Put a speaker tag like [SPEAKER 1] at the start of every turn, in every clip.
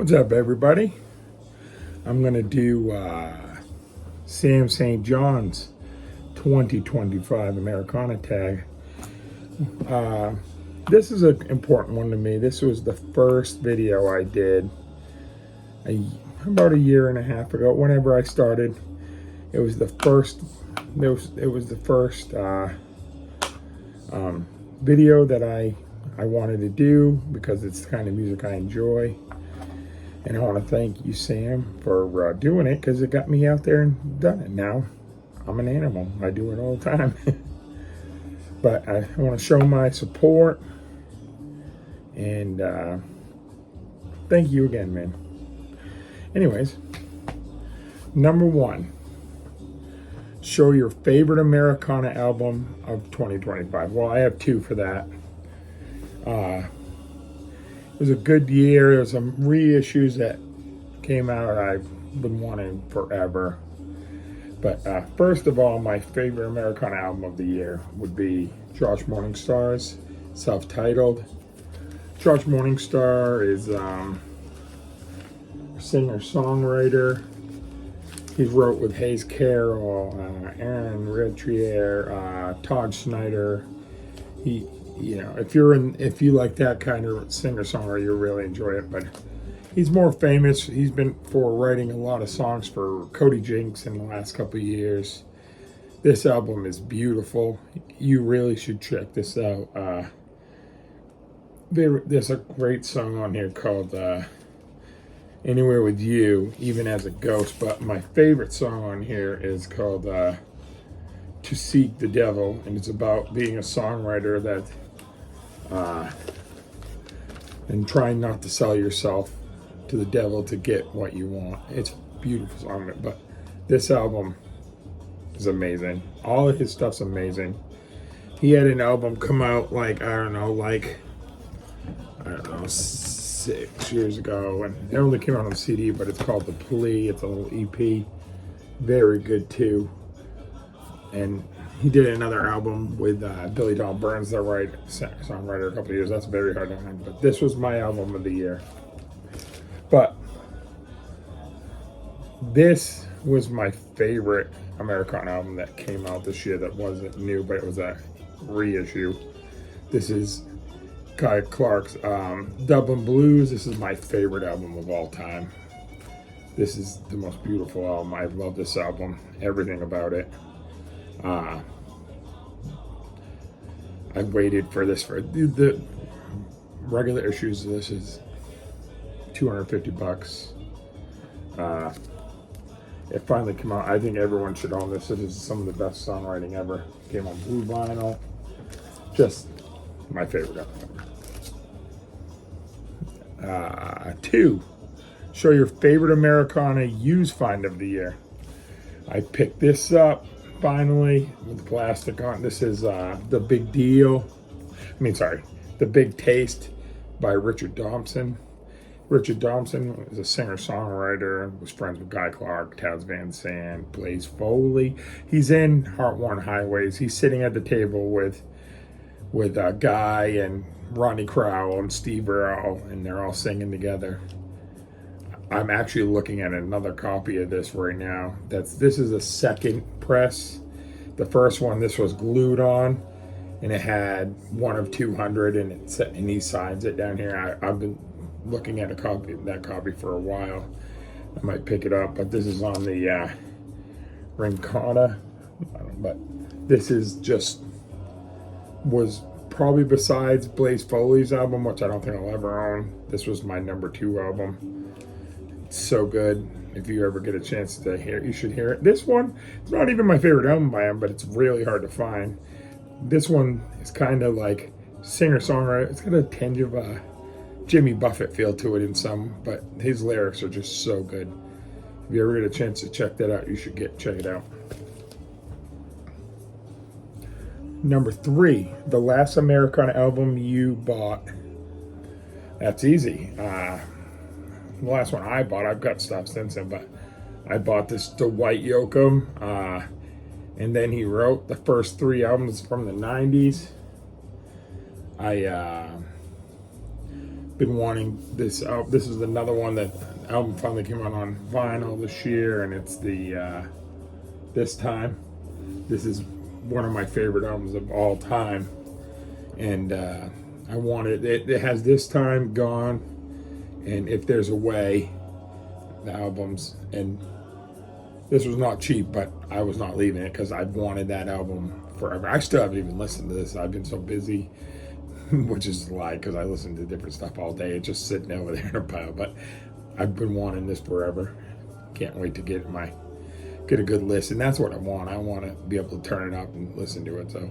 [SPEAKER 1] What's up, everybody? I'm going to do Sam St. John's 2025 Americana Tag. This is an important one to me. This was the first video I did about a year and a half ago. Whenever I started, it was the first. It was the first video that I wanted to do because it's the kind of music I enjoy. And I want to thank you, Sam, for doing it, because it got me out there and done it. Now I'm an animal. I do it all the time. But I want to show my support. And thank you again, man. Anyways, number one, show your favorite Americana album of 2025. Well, I have two for that. It was a good year. There was some reissues that came out I've been wanting forever. But first of all, my favorite Americana album of the year would be Josh Morningstar's self-titled. Josh Morningstar is a singer-songwriter. He wrote with Hayes Carroll, Aaron Retrier, Todd Snyder. If you like that kind of singer-songwriter, you'll really enjoy it. But he's more famous. He's been for writing a lot of songs for Cody Jinks in the last couple of years. This album is beautiful. You really should check this out. There's a great song on here called Anywhere With You, Even As a Ghost. But my favorite song on here is called To Seek the Devil. And it's about being a songwriter that and trying not to sell yourself to the devil to get what you want. It's a beautiful song, but this album is amazing. All of his stuff's amazing. He had an album come out I don't know, 6 years ago, and it only came out on CD, but it's called The Plea. It's a little EP. Very good too. And he did another album with Billy Don Burns, the songwriter, a couple of years. That's very hard to find. But this was my album of the year. But this was my favorite Americana album that came out this year that wasn't new, but it was a reissue. This is Guy Clark's Dublin Blues. This is my favorite album of all time. This is the most beautiful album. I love this album. Everything about it. I waited for this for the regular issues. This is $250. It finally came out. I think everyone should own this. This is some of the best songwriting ever. Came on blue vinyl. Just my favorite album. 2. Show your favorite Americana used find of the year. I picked this up finally with the plastic on. This is The Big Deal. The Big Taste by Richard Thompson. Richard Thompson is a singer-songwriter, was friends with Guy Clark, Taz Van Sant, Blaze Foley. He's in Heart One Highways. He's sitting at the table with Guy and Ronnie Crowell and Steve Earle, and they're all singing together. I'm actually looking at another copy of this right now. This is a second press. The first one, this was glued on, and it had 1 of 200, and he signs it down here. I've been looking at that copy for a while. I might pick it up, but this is on the Rincona. But this is was probably, besides Blaze Foley's album, which I don't think I'll ever own, this was my number 2 album. It's so good. If you ever get a chance to hear it, you should hear it. This one, it's not even my favorite album by him, but it's really hard to find. This one is kind of like singer-songwriter. It's got a tinge of a Jimmy Buffett feel to it in some, but his lyrics are just so good. If you ever get a chance to check that out, you should check it out. Number 3, the last Americana album you bought. That's easy. The last one I bought, I've got stuff since then, but I bought this Dwight Yoakam, and then he wrote the first 3 albums from the 90s. been wanting this out. This is another one that album finally came out on vinyl this year, and it's the This Time. This is one of my favorite albums of all time, and I wanted it. It has This Time, Gone, and If There's a Way, the albums. And this was not cheap, but I was not leaving it because I wanted that album forever. I still haven't even listened to this. I've been so busy, which is a lie because I listen to different stuff all day. It's just sitting over there in a pile. But I've been wanting this forever. Can't wait to get a good list. And that's what I want. I want to be able to turn it up and listen to it. So,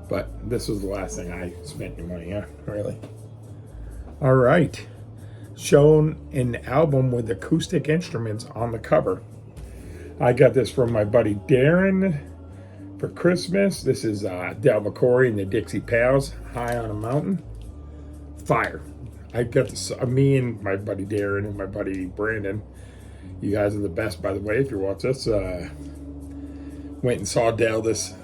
[SPEAKER 1] but this was the last thing I spent any money on, really. All right. Shown an album with acoustic instruments on the cover. I got this from my buddy Darren for Christmas. This is Del McCoury and the Dixie Pals, High on a Mountain. Fire. I got this, me and my buddy Darren and my buddy Brandon. You guys are the best, by the way, if you watch this. Went and saw Del this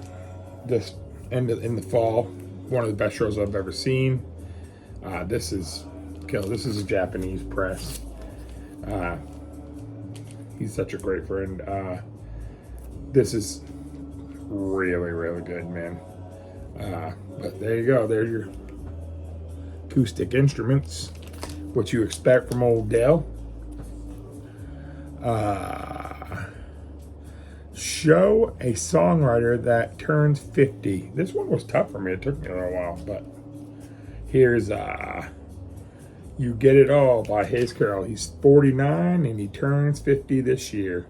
[SPEAKER 1] in the fall. One of the best shows I've ever seen. This is a Japanese press. He's such a great friend. This is really, really good, man. But there you go. There's your acoustic instruments. What you expect from old Del. Show a songwriter that turns 50. This one was tough for me. It took me a little while, but here's You Get It All by Hayes Carroll. He's 49 and he turns 50 this year.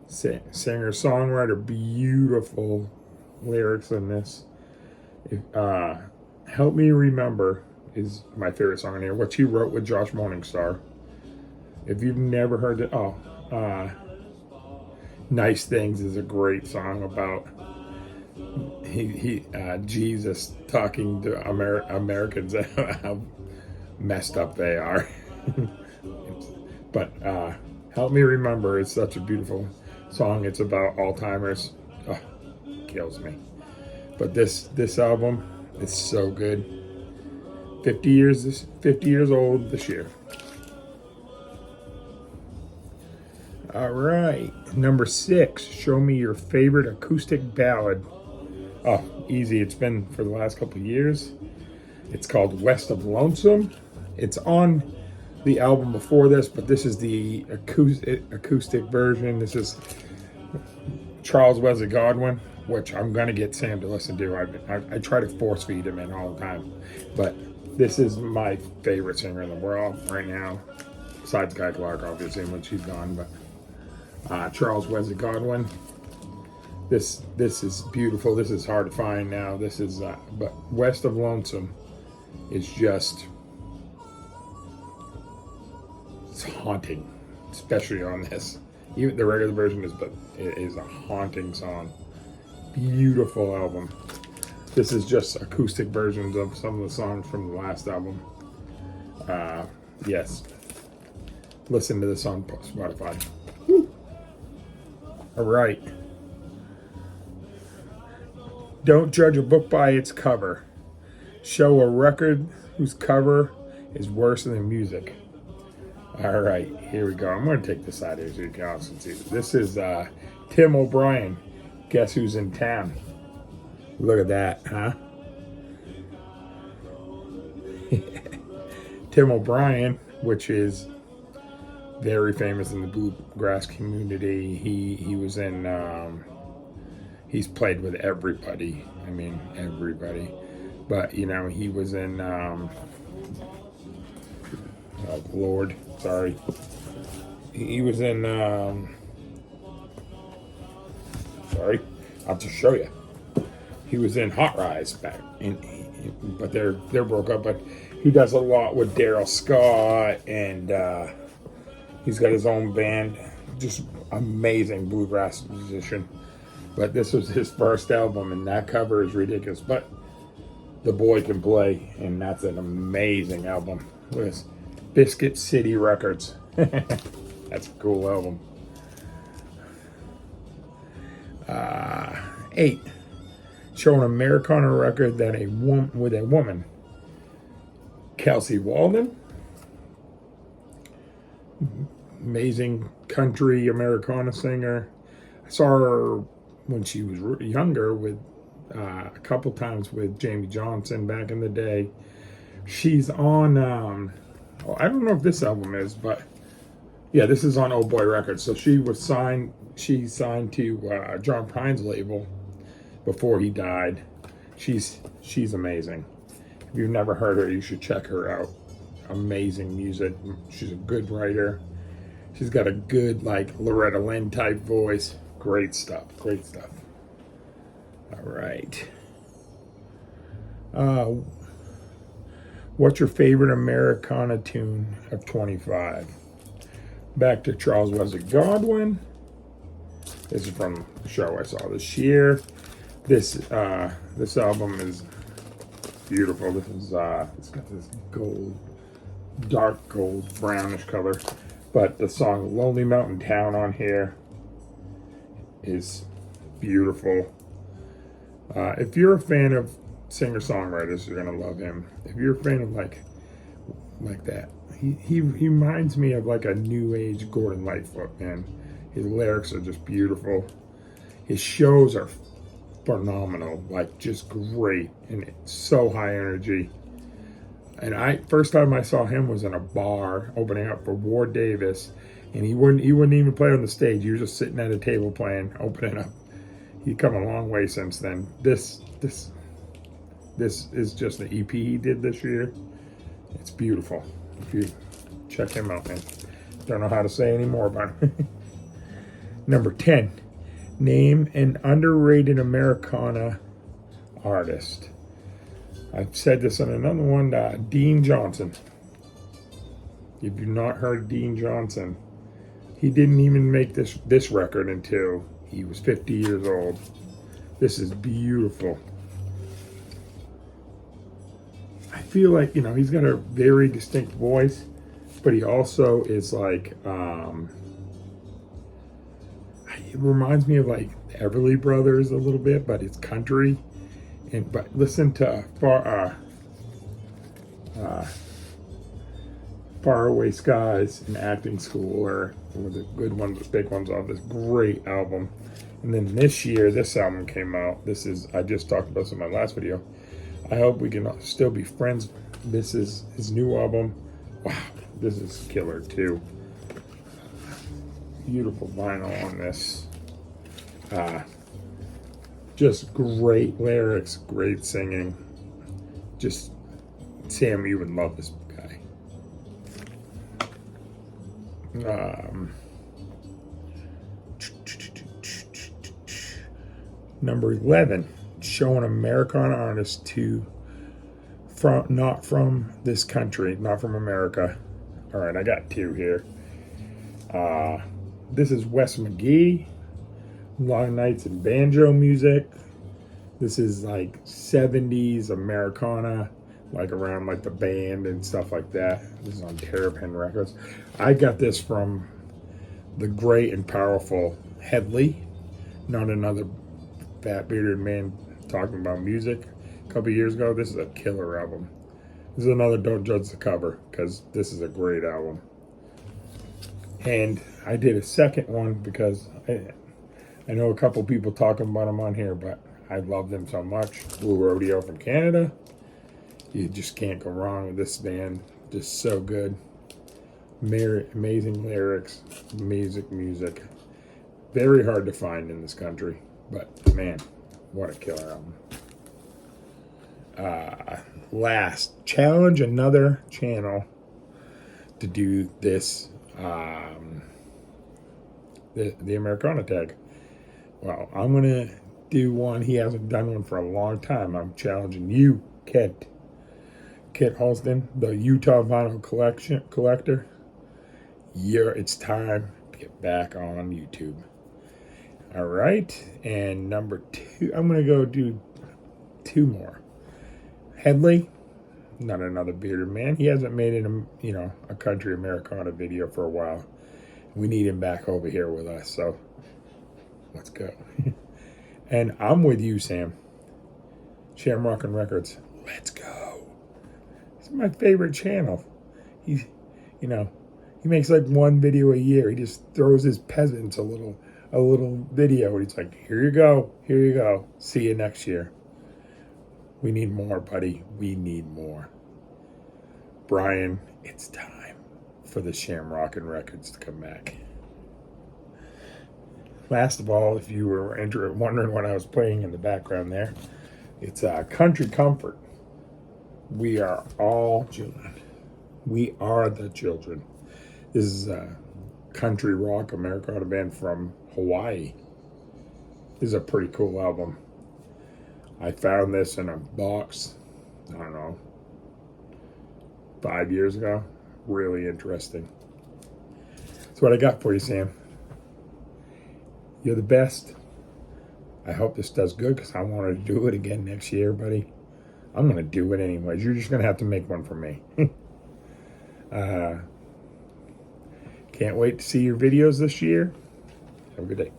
[SPEAKER 1] Singer, songwriter, beautiful lyrics in this. Help Me Remember is my favorite song in here, which he wrote with Josh Morningstar. If you've never heard it, Nice Things is a great song about Jesus talking to Americans how messed up they are. But Help Me Remember is such a beautiful song. It's about Alzheimer's. Oh, kills me. But this album is so good. 50 years old this year. All right, number 6. Show me your favorite acoustic ballad. Oh, easy. It's been for the last couple of years. It's called West of Lonesome. It's on the album before this, but this is the acoustic version. This is Charles Wesley Godwin, which I'm going to get Sam to listen to. I try to force feed him in all the time. But this is my favorite singer in the world right now, besides Guy Clark, obviously, when she's gone. But Charles Wesley Godwin. This is beautiful. This is hard to find now. This is, but West of Lonesome is just, it's haunting, especially on this. Even the regular version is, but it is a haunting song. Beautiful album. This is just acoustic versions of some of the songs from the last album. Yes. Listen to this on Spotify. Woo. All right. Don't judge a book by its cover. Show a record whose cover is worse than the music. All right, here we go. I'm going to take this out here so you can also see. This is Tim O'Brien. Guess Who's in Town? Look at that, huh? Tim O'Brien, which is very famous in the bluegrass community. He was in, he's played with everybody. I mean, everybody. But, you know, he was in, oh, Lord, sorry. He was in, sorry, I'll just show you. He was in Hot Rise back, but they're broke up. But he does a lot with Daryl Scott, and he's got his own band. Just amazing bluegrass musician. But this was his first album, and that cover is ridiculous. But the boy can play, and that's an amazing album. Look at this, Biscuit City Records. That's a cool album. 8. Show an Americana record that with a woman. Kelsey Walden, Amazing country Americana singer. I saw her when she was younger with a couple times with Jamie Johnson back in the day. She's on, I don't know if this album is, but yeah, this is on Old Boy Records. So she signed to John Prine's label before he died. She's amazing. If you've never heard her, you should check her out. Amazing music. She's a good writer. She's got a good, like, Loretta Lynn type voice. Great stuff. Great stuff. All right. What's your favorite Americana tune of 25? Back to Charles Wesley Godwin. This is from the show I saw this year. This album is beautiful. This is it's got this gold, dark gold, brownish color. But the song Lonely Mountain Town on here is beautiful. If you're a fan of singer-songwriters, you're gonna love him. If you're a fan of like that, he reminds me of like a new age Gordon Lightfoot, man. His lyrics are just beautiful. His shows are phenomenal, like just great, and it's so high energy. And first time I saw him was in a bar opening up for Ward Davis, and he wouldn't even play on the stage. He was just sitting at a table playing, opening up. He's come a long way since then. This is just the EP he did this year. It's beautiful. If you check him out, man. Don't know how to say any more about him. Number 10. Name an underrated Americana artist. I've said this on another one, Dean Johnson. If you've not heard Dean Johnson, he didn't even make this record until he was 50 years old. This is beautiful. I feel like, he's got a very distinct voice, but he also is like, it reminds me of like Everly Brothers a little bit, but it's country. But listen to Far Away Skies in Acting School, or one of the good ones, the big ones off this great album. And then this year, this album came out. I just talked about this in my last video. I hope we can still be friends. This is his new album. Wow, this is killer too. Beautiful vinyl on this. Just great lyrics, great singing. Just, Sam, you would love this guy. Number 11, show an Americana artist not from this country, not from America. All right, I got two here. This is Wes McGee, Long Nights and Banjo Music. This is like 70s Americana, like around like the band and stuff like that. This is on Terrapin Records. I got this from the great and powerful Headley, not another fat bearded man talking about music. A couple years ago, this is a killer album. This is another Don't Judge the Cover, because this is a great album. And I did a second one because I know a couple people talking about them on here, but I love them so much. Blue Rodeo from Canada. You just can't go wrong with this band. Just so good. Amazing lyrics, music. Very hard to find in this country, but man, what a killer album. Last, challenge another channel to do this, the Americana tag. Well, I'm going to do one. He hasn't done one for a long time. I'm challenging you, Kit Halston, the Utah Vinyl Collector. It's time to get back on YouTube. All right, and number 2, I'm going to go do 2 more. Headley, not another bearded man. He hasn't made a country Americana video for a while. We need him back over here with us, so let's go. And I'm with you, Sam. Shamrock and Records, let's go. It's my favorite channel. He's He makes like one video a year. He just throws his peasants a little video. He's like, here you go. Here you go. See you next year. We need more, buddy. We need more. Brian, it's time for the Shamrockin' Records to come back. Last of all, if you were wondering what I was playing in the background there, it's Country Comfort. We are all children. We are the children. This is a country rock Americana band from Hawaii. This is a pretty cool album. I found this in a box, I don't know, 5 years ago. Really interesting. That's what I got for you, Sam. You're the best. I hope this does good because I want to do it again next year, buddy. I'm going to do it anyways. You're just going to have to make one for me. Can't wait to see your videos this year. Have a good day.